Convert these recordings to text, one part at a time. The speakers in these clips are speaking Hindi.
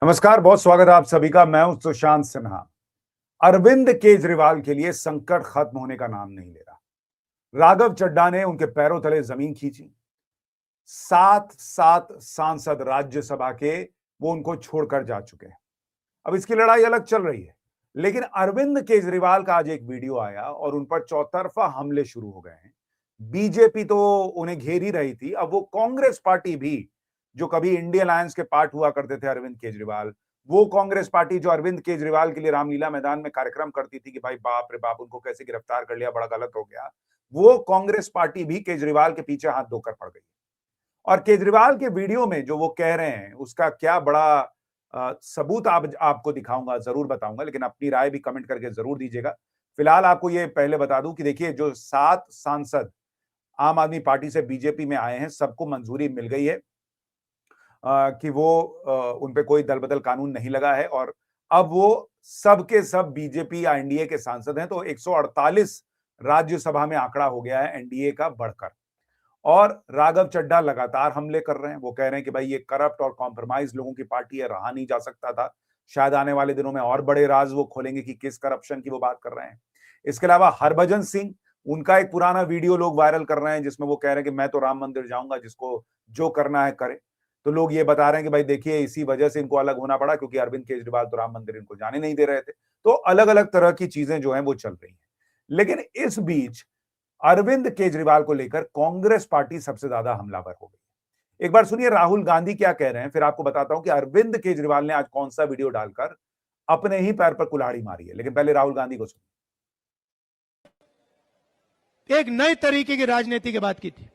नमस्कार, बहुत स्वागत है आप सभी का। मैं हूं सुशांत सिन्हा। अरविंद केजरीवाल के लिए संकट खत्म होने का नाम नहीं ले रहा। राघव चड्ढा ने उनके पैरों तले जमीन खींची। सात सात सांसद राज्यसभा के वो उनको छोड़कर जा चुके हैं। अब इसकी लड़ाई अलग चल रही है, लेकिन अरविंद केजरीवाल का आज एक वीडियो आया और उन पर चौतरफा हमले शुरू हो गए हैं। बीजेपी तो उन्हें घेर ही रही थी, अब वो कांग्रेस पार्टी भी, जो कभी इंडिया अलायंस के पार्ट हुआ करते थे अरविंद केजरीवाल, वो कांग्रेस पार्टी जो अरविंद केजरीवाल के लिए रामलीला मैदान में कार्यक्रम करती थी कि भाई बाप रे बाप उनको कैसे गिरफ्तार कर लिया, बड़ा गलत हो गया, वो कांग्रेस पार्टी भी केजरीवाल के पीछे हाथ धोकर पड़ गई। और केजरीवाल के वीडियो में जो वो कह रहे हैं उसका क्या बड़ा सबूत आपको दिखाऊंगा, जरूर बताऊंगा, लेकिन अपनी राय भी कमेंट करके जरूर दीजिएगा। फिलहाल आपको ये पहले बता दूं कि देखिए, जो 7 सांसद आम आदमी पार्टी से बीजेपी में आए हैं, सबको मंजूरी मिल गई है कि वो उन पे कोई दल बदल कानून नहीं लगा है और अब वो सब के सब बीजेपी या एनडीए के सांसद हैं। तो 148 राज्यसभा में आंकड़ा हो गया है एनडीए का बढ़कर। और राघव चड्ढा लगातार हमले कर रहे हैं। वो कह रहे हैं कि भाई ये करप्ट और कॉम्प्रोमाइज लोगों की पार्टी है, रहा नहीं जा सकता था। शायद आने वाले दिनों में और बड़े राज वो खोलेंगे कि किस करप्शन की वो बात कर रहे हैं। इसके अलावा हरभजन सिंह, उनका एक पुराना वीडियो लोग वायरल कर रहे हैं जिसमें वो कह रहे हैं कि मैं तो राम मंदिर जाऊंगा, जिसको जो करना है करे। तो लोग ये बता रहे हैं कि भाई देखिए, इसी वजह से इनको अलग होना पड़ा, क्योंकि अरविंद केजरीवाल तो राम मंदिर इनको जाने नहीं दे रहे थे। तो अलग अलग तरह की चीजें जो हैं वो चल रही हैं। लेकिन इस बीच अरविंद केजरीवाल को लेकर कांग्रेस पार्टी सबसे ज्यादा हमलावर हो गई। एक बार सुनिए राहुल गांधी क्या कह रहे हैं, फिर आपको बताता हूं कि अरविंद केजरीवाल ने आज कौन सा वीडियो डालकर अपने ही पैर पर कुल्हाड़ी मारी है। लेकिन पहले राहुल गांधी को सुनिए। एक नए तरीके की राजनीति की बात की थी।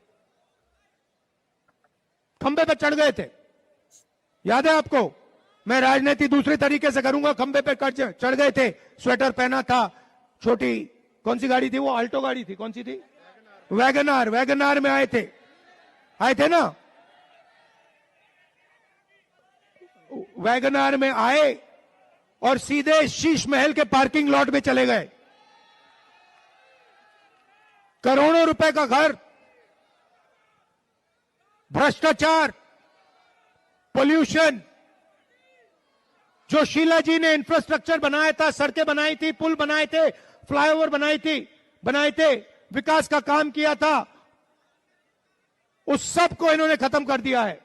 खंबे पे चढ़ गए थे, याद है आपको? मैं राजनीति दूसरे तरीके से करूंगा, खंबे पे चढ़ गए थे। स्वेटर पहना था, छोटी कौन सी गाड़ी थी वो? आल्टो गाड़ी थी, कौन सी थी? वैगनार। वैगनार में आए थे ना। वैगनार में आए और सीधे शीश महल के पार्किंग लॉट में चले गए। करोड़ों रुपए का घर, भ्रष्टाचार, पोल्यूशन। जो शीला जी ने इंफ्रास्ट्रक्चर बनाया था, सड़कें बनाई थी, पुल बनाए थे, फ्लाईओवर बनाए थे, विकास का काम किया था, उस सब को इन्होंने खत्म कर दिया है।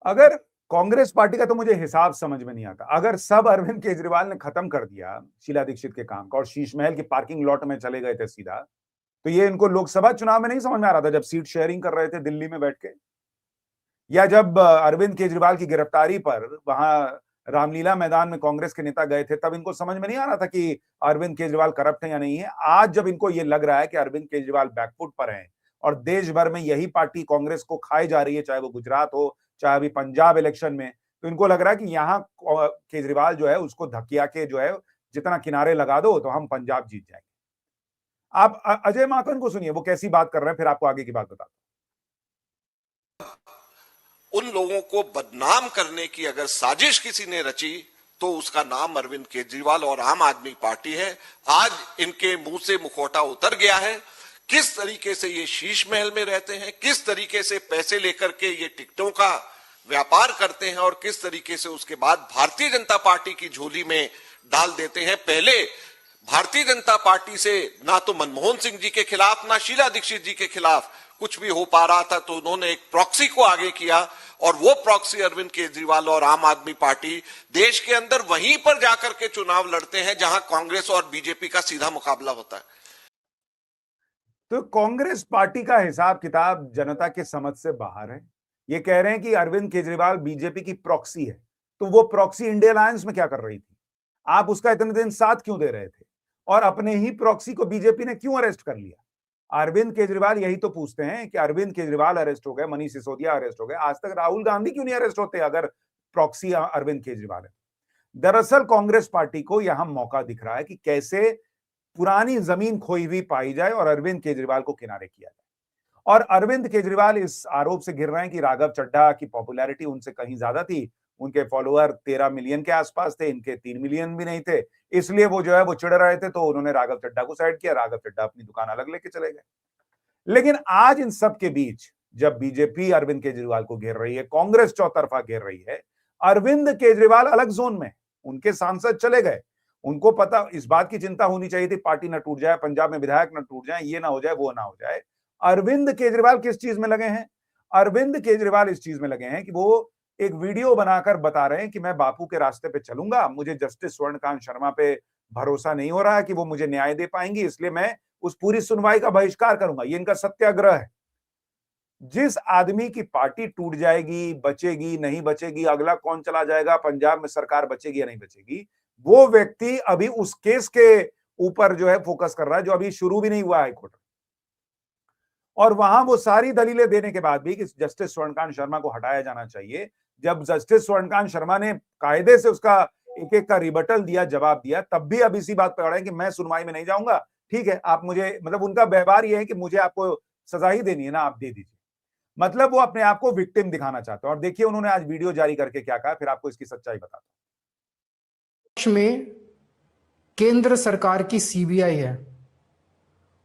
अगर कांग्रेस पार्टी का तो मुझे हिसाब समझ में नहीं आता। अगर सब अरविंद केजरीवाल ने खत्म कर दिया शीला दीक्षित के काम का और शीश महल की पार्किंग लॉट में चले गए थे सीधा, तो ये इनको लोकसभा चुनाव में नहीं समझ में आ रहा था, जब सीट शेयरिंग कर रहे थे दिल्ली में बैठ के, या जब अरविंद केजरीवाल की गिरफ्तारी पर वहां रामलीला मैदान में कांग्रेस के नेता गए थे, तब इनको समझ में नहीं आ रहा था कि अरविंद केजरीवाल करप्ट है या नहीं है। आज जब इनको ये लग रहा है कि अरविंद केजरीवाल बैकफुट पर हैं और देश भर में यही पार्टी कांग्रेस को खाई जा रही है, चाहे वो गुजरात हो, चाहे अभी पंजाब इलेक्शन में, तो इनको लग रहा है कि यहाँ केजरीवाल जो है उसको धकिया के जो है जितना किनारे लगा दो तो हम पंजाब जीत जाएंगे। आप अजय माकन को सुनिए, वो कैसी बात कर रहे हैं, फिर आपको आगे की बात बताता हूं। उन लोगों को बदनाम करने की अगर साजिश किसी ने रची तो उसका नाम अरविंद केजरीवाल और आम आदमी पार्टी है। आज इनके मुंह से मुखौटा उतर गया है। किस तरीके से ये शीश महल में रहते हैं, किस तरीके से पैसे लेकर के ये टिकटों का व्यापार करते हैं और किस तरीके से उसके बाद भारतीय जनता पार्टी की झोली में डाल देते हैं। पहले भारतीय जनता पार्टी से ना तो मनमोहन सिंह जी के खिलाफ ना शीला दीक्षित जी के खिलाफ कुछ भी हो पा रहा था, तो उन्होंने एक प्रॉक्सी को आगे किया और वो प्रॉक्सी अरविंद केजरीवाल और आम आदमी पार्टी देश के अंदर वहीं पर जाकर के चुनाव लड़ते हैं जहां कांग्रेस और बीजेपी का सीधा मुकाबला होता है। तो कांग्रेस पार्टी का हिसाब किताब जनता के समझ से बाहर है। ये कह रहे हैं कि अरविंद केजरीवाल बीजेपी की प्रॉक्सी है, तो वो प्रॉक्सी इंडिया अलायंस में क्या कर रही थी? आप उसका इतने दिन साथ क्यों दे रहे थे? और अपने ही प्रॉक्सी को बीजेपी ने क्यों अरेस्ट कर लिया? अरविंद केजरीवाल यही तो पूछते हैं कि अरविंद केजरीवाल अरेस्ट हो गए, मनीष सिसोदिया अरेस्ट हो गए, आज तक राहुल गांधी क्यों नहीं अरेस्ट होते अगर प्रॉक्सी अरविंद केजरीवाल है? दरअसल कांग्रेस पार्टी को यहां मौका दिख रहा है कि कैसे पुरानी जमीन खोई हुई पाई जाए और अरविंद केजरीवाल को किनारे किया जाए। और अरविंद केजरीवाल इस आरोप से घिर रहे हैं कि राघव चड्ढा की पॉपुलैरिटी उनसे कहीं ज्यादा थी, उनके फॉलोअर 13 मिलियन के आसपास थे, इनके 3 मिलियन भी नहीं थे, इसलिए वो जो है वो चिढ़ रहे थे, तो उन्होंने राघव चड्ढा को साइड किया, राघव चड्ढा अपनी दुकान अलग लेके चले गए। लेकिन आज इन सब के बीच जब बीजेपी अरविंद केजरीवाल को घेर रही है, कांग्रेस चौतरफा घेर रही है, अरविंद केजरीवाल अलग जोन में, उनके सांसद चले गए, उनको पता, इस बात की चिंता होनी चाहिए थी पार्टी न टूट जाए, पंजाब में विधायक न टूट जाए, ये ना हो जाए, वो ना हो जाए। अरविंद केजरीवाल किस चीज में लगे हैं? अरविंद केजरीवाल इस चीज में लगे हैं कि वो एक वीडियो बनाकर बता रहे हैं कि मैं बापू के रास्ते पे चलूंगा, मुझे जस्टिस स्वर्णकांत शर्मा पे भरोसा नहीं हो रहा है कि वो मुझे न्याय दे पाएंगी, इसलिए मैं उस पूरी सुनवाई का बहिष्कार करूंगा। ये इनका सत्याग्रह है। जिस आदमी की पार्टी टूट जाएगी, बचेगी नहीं बचेगी, अगला कौन चला जाएगा, पंजाब में सरकार बचेगी या नहीं बचेगी, वो व्यक्ति अभी उस केस के ऊपर जो है फोकस कर रहा है जो अभी शुरू भी नहीं हुआ हाईकोर्ट। और वहां वो सारी दलीलें देने के बाद भी कि जस्टिस स्वर्णकांत शर्मा को हटाया जाना चाहिए, जब जस्टिस स्वर्णकांत शर्मा ने कायदे से उसका एक एक का रिबटल दिया, जवाब दिया, तब भी अब इसी बात पर अड़े हैं कि मैं सुनवाई में नहीं जाऊंगा। ठीक है, आप मुझे, मतलब उनका व्यवहार ये है कि मुझे आपको सजा ही देनी है ना, आप दे दीजिए। मतलब वो अपने आप को विक्टिम दिखाना चाहते हैं। और देखिए उन्होंने आज वीडियो जारी करके क्या कहा, फिर आपको इसकी सच्चाई बताता हूं। में केंद्र सरकार की सीबीआई है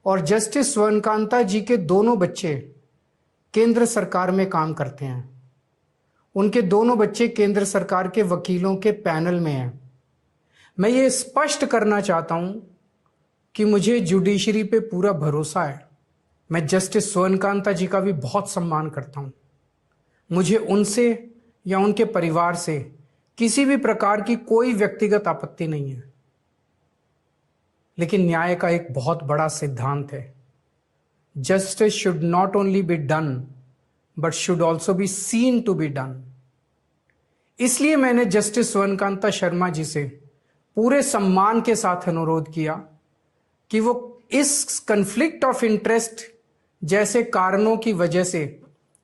और जस्टिस स्वर्णकांता जी के दोनों बच्चे केंद्र सरकार में काम करते हैं। उनके दोनों बच्चे केंद्र सरकार के वकीलों के पैनल में हैं। मैं ये स्पष्ट करना चाहता हूं कि मुझे जुडिशरी पे पूरा भरोसा है। मैं जस्टिस स्वर्णकांता जी का भी बहुत सम्मान करता हूं। मुझे उनसे या उनके परिवार से किसी भी प्रकार की कोई व्यक्तिगत आपत्ति नहीं है, लेकिन न्याय का एक बहुत बड़ा सिद्धांत है, justice should not only be done but should also be seen to be done. इसलिए मैंने जस्टिस स्वर्णकांता शर्मा जी से पूरे सम्मान के साथ अनुरोध किया कि वो इस कन्फ्लिक्ट ऑफ इंटरेस्ट जैसे कारणों की वजह से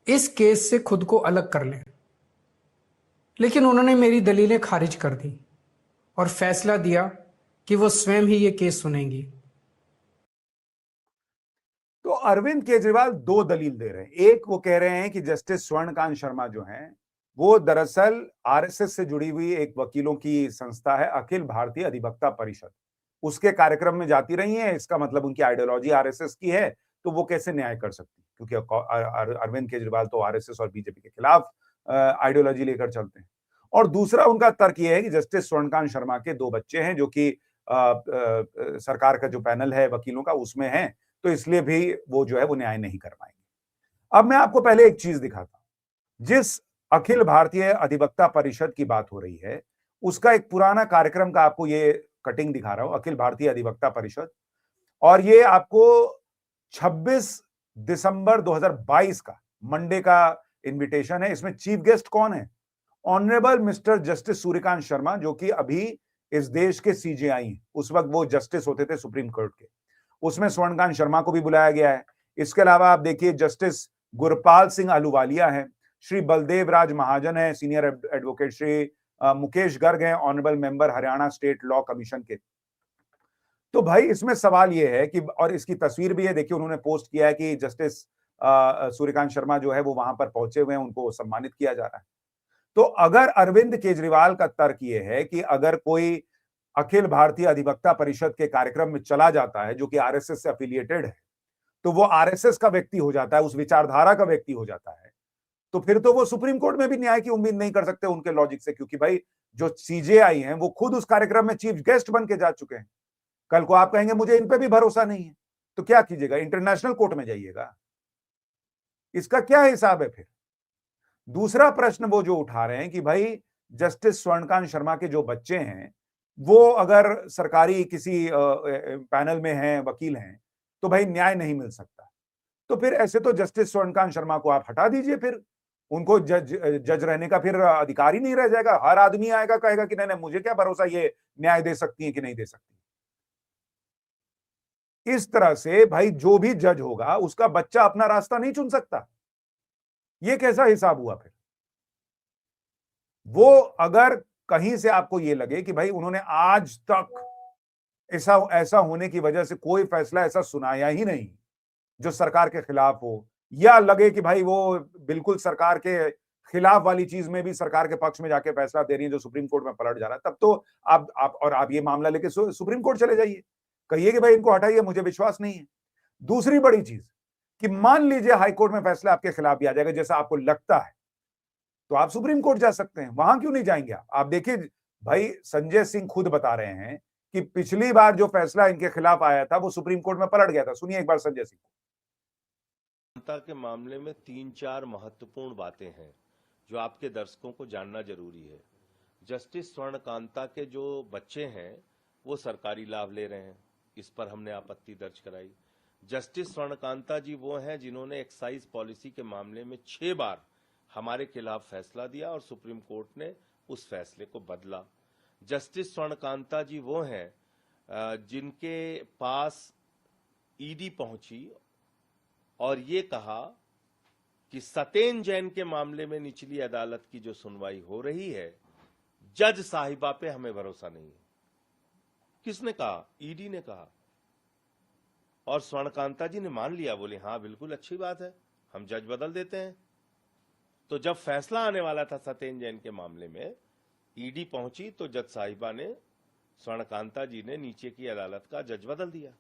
इस केस से खुद को अलग कर लें, लेकिन उन्होंने मेरी दलीलें खारिज कर दी और फैसला दिया कि वो स्वयं ही ये केस सुनेंगी। तो अरविंद केजरीवाल दो दलील दे रहे हैं। एक, वो कह रहे हैं कि जस्टिस स्वर्णकांत शर्मा जो हैं वो दरअसल आरएसएस से जुड़ी हुई एक वकीलों की संस्था है, अखिल भारतीय अधिवक्ता परिषद, उसके कार्यक्रम में जाती रही हैं। इसका मतलब उनकी आइडियोलॉजी आरएसएस की है, तो वो कैसे न्याय कर सकती, क्योंकि अरविंद केजरीवाल तो आरएसएस और बीजेपी के खिलाफ आइडियोलॉजी लेकर चलते हैं। और दूसरा उनका तर्क यह है कि जस्टिस स्वर्णकांत शर्मा के दो बच्चे हैं जो कि सरकार का जो पैनल है वकीलों का उसमें हैं, तो इसलिए भी वो जो है वो न्याय नहीं कर पाएंगे। अब मैं आपको पहले एक चीज दिखाता हूं। जिस अखिल भारतीय अधिवक्ता परिषद की बात हो रही है, उसका एक पुराना कार्यक्रम का आपको ये कटिंग दिखा रहा हूं, अखिल भारतीय अधिवक्ता परिषद, और ये आपको 26 दिसंबर 2022 का मंडे का इनविटेशन है। इसमें चीफ गेस्ट कौन है? Honourable mister justice Suryakant Sharma, जो कि अभी इस देश के सीजेआई हैं। उस वक्त वो जस्टिस होते थे सुप्रीम कोर्ट के। उसमें स्वर्णकांत शर्मा को भी बुलाया गया है। इसके अलावा आप देखिए जस्टिस गुरपाल सिंह अहलूवालिया है, श्री बलदेव राज महाजन है, सीनियर एडवोकेट, श्री मुकेश गर्ग हैं, honourable member Haryana state law commission के। तो भाई इसमें सवाल यह है कि, और इसकी तस्वीर भी है, देखिए उन्होंने पोस्ट किया है कि जस्टिस सूर्यकांत शर्मा जो है वो वहां पर पहुंचे हुए हैं, उनको सम्मानित किया जा रहा है। तो अगर अरविंद केजरीवाल का तर्क यह है कि अगर कोई अखिल भारतीय अधिवक्ता परिषद के कार्यक्रम में चला जाता है जो कि आरएसएस से एफिलिएटेड है, तो वो आरएसएस का व्यक्ति हो जाता है, उस विचारधारा का व्यक्ति हो जाता है, तो फिर तो वो सुप्रीम कोर्ट में भी न्याय की उम्मीद नहीं कर सकते उनके लॉजिक से, क्योंकि भाई जो सीजेआई हैं वो खुद उस कार्यक्रम में चीफ गेस्ट बन के जा चुके हैं। कल को आप कहेंगे मुझे इन पे भी भरोसा नहीं है, तो क्या कीजिएगा? इंटरनेशनल कोर्ट में जाइएगा। इसका क्या हिसाब है फिर? दूसरा प्रश्न वो जो उठा रहे हैं कि भाई जस्टिस स्वर्णकांत शर्मा के जो बच्चे हैं वो अगर सरकारी किसी पैनल में हैं, वकील हैं, तो भाई न्याय नहीं मिल सकता। तो फिर ऐसे तो जस्टिस स्वर्णकांत शर्मा को आप हटा दीजिए, फिर उनको जज रहने का फिर अधिकार ही नहीं रह जाएगा। हर आदमी आएगा कहेगा कि नहीं नहीं मुझे क्या भरोसा ये न्याय दे सकती है कि नहीं दे सकती। इस तरह से भाई जो भी जज होगा उसका बच्चा अपना रास्ता नहीं चुन सकता। ये कैसा हिसाब हुआ फिर? वो अगर कहीं से आपको ये लगे कि भाई उन्होंने आज तक ऐसा होने की वजह से कोई फैसला ऐसा सुनाया ही नहीं जो सरकार के खिलाफ हो, या लगे कि भाई वो बिल्कुल सरकार के खिलाफ वाली चीज में भी सरकार के पक्ष में जाके फैसला दे रही है जो सुप्रीम कोर्ट में पलट जा रहा है, तब तो आप ये मामला लेके सुप्रीम कोर्ट चले जाइए, कहिए कि भाई इनको हटाइए, मुझे विश्वास नहीं है। दूसरी बड़ी चीज कि मान लीजिए हाईकोर्ट में फैसला आपके खिलाफ भी आ जाएगा जैसा आपको लगता है, तो आप सुप्रीम कोर्ट जा सकते हैं, वहां क्यों नहीं जाएंगे आप देखिए भाई, संजय सिंह खुद बता रहे हैं कि पिछली बार जो फैसला इनके खिलाफ आया था वो सुप्रीम कोर्ट में पलट गया था। सुनिए एक बार संजय सिंह। जनता के मामले में 3-4 महत्वपूर्ण बातें हैं जो आपके दर्शकों को जानना जरूरी है। जस्टिस स्वर्णकांता के जो बच्चे हैं वो सरकारी लाभ ले रहे हैं, इस पर हमने आपत्ति दर्ज कराई। जस्टिस स्वर्णकांता जी वो हैं जिन्होंने एक्साइज पॉलिसी के मामले में 6 बार हमारे खिलाफ फैसला दिया और सुप्रीम कोर्ट ने उस फैसले को बदला। जस्टिस स्वर्णकांता जी वो हैं जिनके पास ईडी पहुंची और ये कहा कि सतेन जैन के मामले में निचली अदालत की जो सुनवाई हो रही है, जज साहिबा पे हमें भरोसा नहीं है। किसने कहा? ईडी ने कहा। और स्वर्णकांता जी ने मान लिया, बोले हाँ बिल्कुल अच्छी बात है, हम जज बदल देते हैं। तो जब फैसला आने वाला था सतेन जैन के मामले में, ईडी पहुंची तो जज साहिबा ने, स्वर्णकांता जी ने नीचे की अदालत का जज बदल दिया।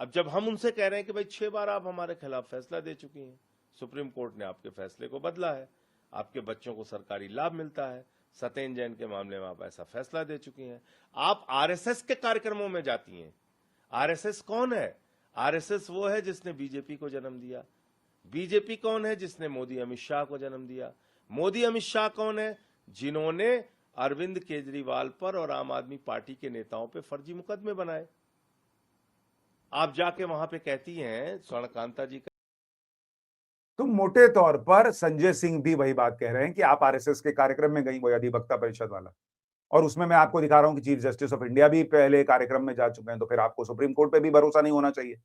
अब जब हम उनसे कह रहे हैं कि भाई 6 बार आप हमारे खिलाफ फैसला दे चुकी हैं, सुप्रीम कोर्ट ने आपके फैसले को बदला है, आपके बच्चों को सरकारी लाभ मिलता है, सतेन जैन के मामले में आप ऐसा फैसला दे चुकी हैं, आप आरएसएस के कार्यक्रमों में जाती हैं। आरएसएस कौन है? आरएसएस वो है जिसने बीजेपी को जन्म दिया। बीजेपी कौन है? जिसने मोदी अमित शाह को जन्म दिया। मोदी अमित शाह कौन है? जिन्होंने अरविंद केजरीवाल पर और आम आदमी पार्टी के नेताओं पे फर्जी मुकदमे बनाए। आप जाके वहां पे कहती हैं स्वर्णकांता जी का। तो मोटे तौर पर संजय सिंह भी वही बात कह रहे हैं कि आप आरएसएस के कार्यक्रम में गई, वो अधिवक्ता परिषद वाला, और उसमें मैं आपको दिखा रहा हूं कि चीफ जस्टिस ऑफ इंडिया भी पहले कार्यक्रम में जा चुके हैं, तो फिर आपको सुप्रीम कोर्ट पे भी भरोसा नहीं होना चाहिए।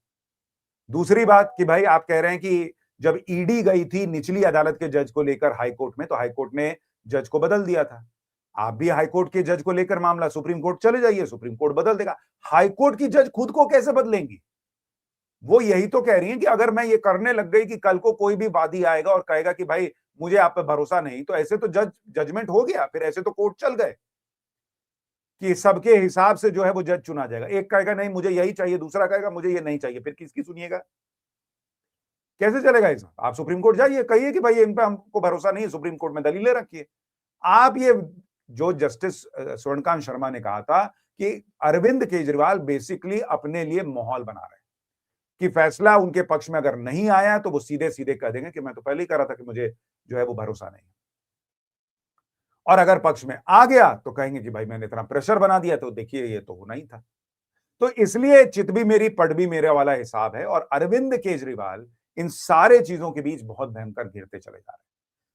दूसरी बात कि भाई आप कह रहे हैं कि जब ईडी गई थी निचली अदालत के जज को लेकर हाईकोर्ट में, तो हाईकोर्ट ने जज को बदल दिया था। आप भी हाईकोर्ट के जज को लेकर मामला सुप्रीम कोर्ट चले जाइए, सुप्रीम कोर्ट बदल देगा। हाईकोर्ट की जज खुद को कैसे बदलेंगी? वो यही तो कह रही हैं कि अगर मैं ये करने लग गई कि कल को कोई भी वादी आएगा और कहेगा कि भाई मुझे आप पे भरोसा नहीं, तो ऐसे तो जजमेंट हो गया, फिर ऐसे तो कोर्ट चल गए कि सबके हिसाब से जो है वो जज चुना जाएगा। एक कहेगा नहीं मुझे यही चाहिए, दूसरा कहेगा मुझे ये नहीं चाहिए, फिर किसकी सुनिएगा? कैसे चलेगा ऐसा? आप सुप्रीम कोर्ट जाइए, कहिए कि भाई इन पे हमको भरोसा नहीं है, सुप्रीम कोर्ट में दलीलें रखिए। आप ये जो जस्टिस स्वर्णकांत शर्मा ने कहा था कि अरविंद केजरीवाल बेसिकली अपने लिए माहौल बना रहे हैं कि फैसला उनके पक्ष में अगर नहीं आया तो वो सीधे सीधे कह देंगे कि मैं तो पहले ही कह रहा था कि मुझे जो है वो भरोसा नहीं, और अगर पक्ष में आ गया तो कहेंगे कि भाई मैंने इतना प्रेशर बना दिया, तो देखिए ये तो होना ही था। तो इसलिए चित भी मेरी पट भी मेरे वाला हिसाब है, और अरविंद केजरीवाल इन सारे चीजों के बीच बहुत भयंकर गिरते चले जा रहे हैं।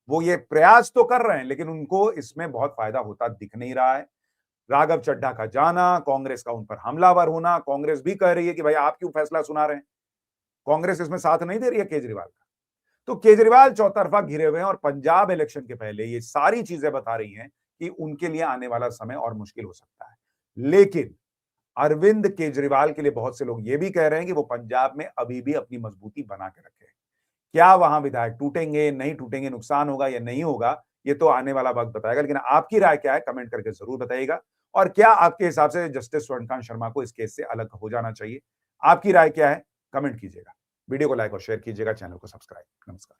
वो ये प्रयास तो कर रहे हैं लेकिन उनको इसमें बहुत फायदा होता दिख नहीं रहा है। राघव चड्ढा का जाना, कांग्रेस का उन पर हमलावर होना, कांग्रेस भी कह रही है कि भाई आप क्यों फैसला सुना रहे हैं, कांग्रेस इसमें साथ नहीं दे रही है केजरीवाल का। तो केजरीवाल चौतरफा घिरे हुए हैं, और पंजाब इलेक्शन के पहले ये सारी चीजें बता रही हैं कि उनके लिए आने वाला समय और मुश्किल हो सकता है। लेकिन अरविंद केजरीवाल के लिए बहुत से लोग ये भी कह रहे हैं कि वो पंजाब में अभी भी अपनी मजबूती बना के रखे। क्या वहां विधायक टूटेंगे, नहीं टूटेंगे, नुकसान होगा या नहीं होगा, ये तो आने वाला वक्त बताएगा। लेकिन आपकी राय क्या है, कमेंट करके जरूर बताइएगा। और क्या आपके हिसाब से जस्टिस स्वर्णकांत शर्मा को इस केस से अलग हो जाना चाहिए? आपकी राय क्या है, कमेंट कीजिएगा। वीडियो को लाइक और शेयर कीजिएगा, चैनल को सब्सक्राइब। नमस्कार।